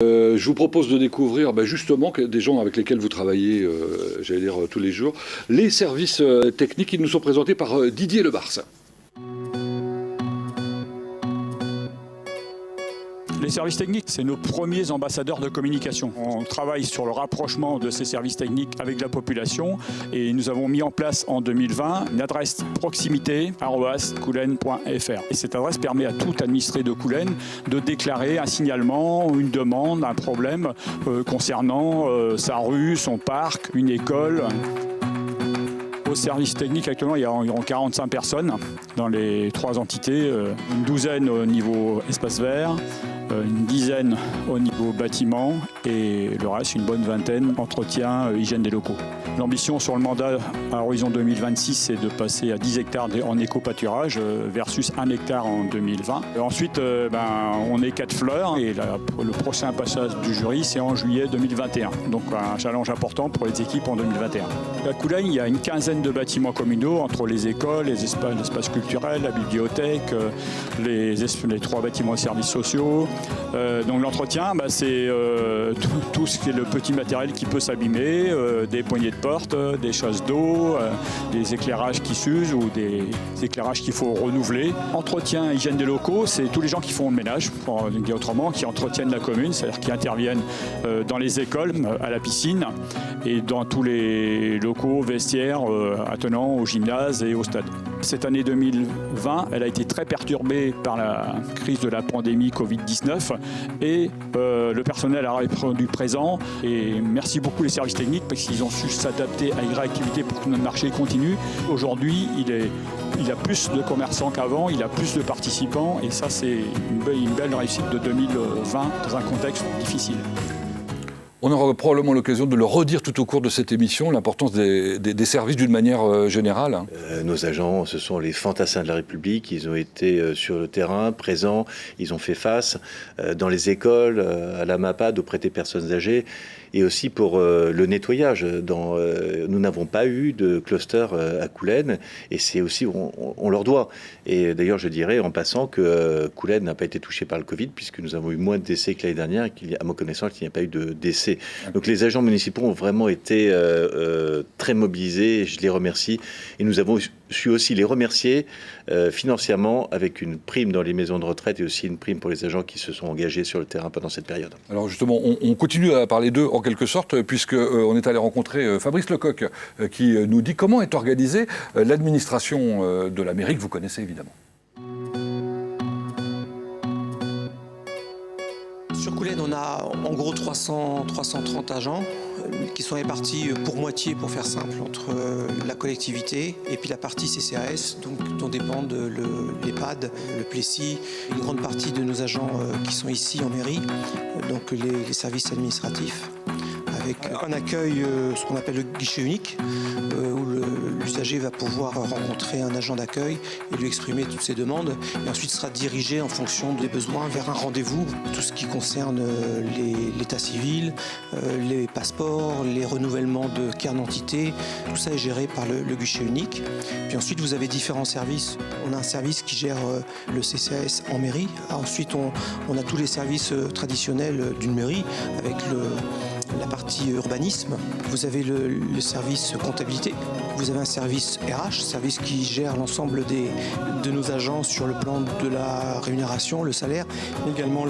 Je vous propose de découvrir justement des gens avec lesquels vous travaillez, tous les jours, les services techniques qui nous sont présentés par Didier Lebars. Les services techniques, c'est nos premiers ambassadeurs de communication. On travaille sur le rapprochement de ces services techniques avec la population et nous avons mis en place en 2020 une adresse proximité@coulennes.fr. Et cette adresse permet à tout administré de Coulennes de déclarer un signalement, une demande, un problème concernant sa rue, son parc, une école. Au service technique, actuellement, il y a environ 45 personnes dans les 3 entités, une douzaine au niveau espace vert, une dizaine au niveau bâtiment et le reste, une bonne vingtaine, entretien, hygiène des locaux. L'ambition sur le mandat à horizon 2026, c'est de passer à 10 hectares en éco-pâturage versus 1 hectare en 2020. Et ensuite, on est 4 fleurs et le prochain passage du jury, c'est en juillet 2021. Donc un challenge important pour les équipes en 2021. À Coulennes, il y a une quinzaine de bâtiments communaux entre les écoles, l'espace culturel, la bibliothèque, les 3 bâtiments de services sociaux. Donc l'entretien, c'est tout ce qui est le petit matériel qui peut s'abîmer, des poignées de porte, des chasses d'eau, des éclairages qui s'usent ou des éclairages qu'il faut renouveler. Entretien, hygiène des locaux, c'est tous les gens qui font le ménage, pour dire autrement, qui entretiennent la commune, c'est-à-dire qui interviennent dans les écoles, à la piscine et dans tous les locaux, vestiaires attenants au gymnase et au stade. Cette année 2020, elle a été très perturbée par la crise de la pandémie Covid-19 et le personnel a répondu présent. Et merci beaucoup les services techniques parce qu'ils ont su s'adapter à une réactivité pour que notre marché continue. Aujourd'hui, il a plus de commerçants qu'avant, il a plus de participants et ça c'est une belle réussite de 2020 dans un contexte difficile. On aura probablement l'occasion de le redire tout au cours de cette émission, l'importance des services d'une manière générale. Nos agents, ce sont les fantassins de la République. Ils ont été sur le terrain, présents. Ils ont fait face dans les écoles, à la MAPAD, auprès des personnes âgées. Et aussi pour le nettoyage. Nous n'avons pas eu de cluster à Coulennes et c'est aussi, on leur doit. Et d'ailleurs, je dirais en passant que Coulennes n'a pas été touché par le Covid puisque nous avons eu moins de décès que l'année dernière et à ma connaissance, il n'y a pas eu de décès. Donc les agents municipaux ont vraiment été très mobilisés et je les remercie. Et nous avons su aussi les remercier financièrement avec une prime dans les maisons de retraite et aussi une prime pour les agents qui se sont engagés sur le terrain pendant cette période. Alors justement, on continue à parler d'eux en quelque sorte, puisqu'on est allé rencontrer Fabrice Lecoq, qui nous dit comment est organisée l'administration de la mairie, que vous connaissez évidemment. Sur Coulennes, on a en gros 330 agents qui sont répartis pour moitié, pour faire simple, entre la collectivité et puis la partie CCAS, dont dépendent l'EHPAD, le Plessis, une grande partie de nos agents qui sont ici en mairie, donc les services administratifs, avec un accueil, ce qu'on appelle le guichet unique, où l'usager va pouvoir rencontrer un agent d'accueil et lui exprimer toutes ses demandes, et ensuite sera dirigé en fonction des besoins vers un rendez-vous. Tout ce qui concerne l'état civil, les passeports, les renouvellements de carte d'identité, tout ça est géré par le guichet unique. Puis ensuite, vous avez différents services. On a un service qui gère le CCAS en mairie. Ensuite, on a tous les services traditionnels d'une mairie avec la partie urbanisme, vous avez le service comptabilité, vous avez un service RH, service qui gère l'ensemble de nos agents sur le plan de la rémunération, le salaire, mais également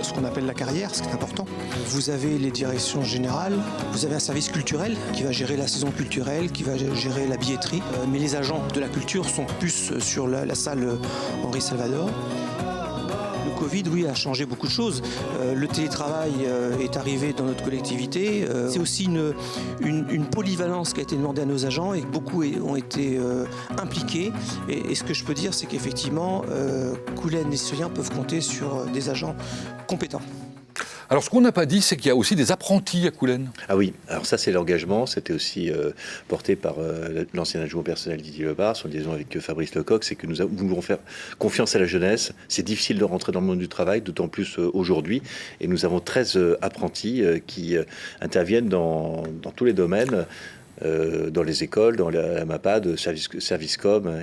ce qu'on appelle la carrière, ce qui est important. Vous avez les directions générales, vous avez un service culturel qui va gérer la saison culturelle, qui va gérer la billetterie, mais les agents de la culture sont plus sur la salle Henri Salvador. Le Covid, oui, a changé beaucoup de choses. Le télétravail est arrivé dans notre collectivité. C'est aussi une polyvalence qui a été demandée à nos agents et que beaucoup ont été impliqués. Et ce que je peux dire, c'est qu'effectivement, Coulennes et les citoyens peuvent compter sur des agents compétents. Alors ce qu'on n'a pas dit, c'est qu'il y a aussi des apprentis à Coulennes. Ah oui, alors ça c'est l'engagement, c'était aussi porté par l'ancien adjoint personnel Didier Lebars, en liaison avec Fabrice Lecoq, c'est que nous voulons faire confiance à la jeunesse. C'est difficile de rentrer dans le monde du travail, d'autant plus aujourd'hui. Et nous avons 13 apprentis qui interviennent dans tous les domaines. Dans les écoles, dans la MAPAD, service com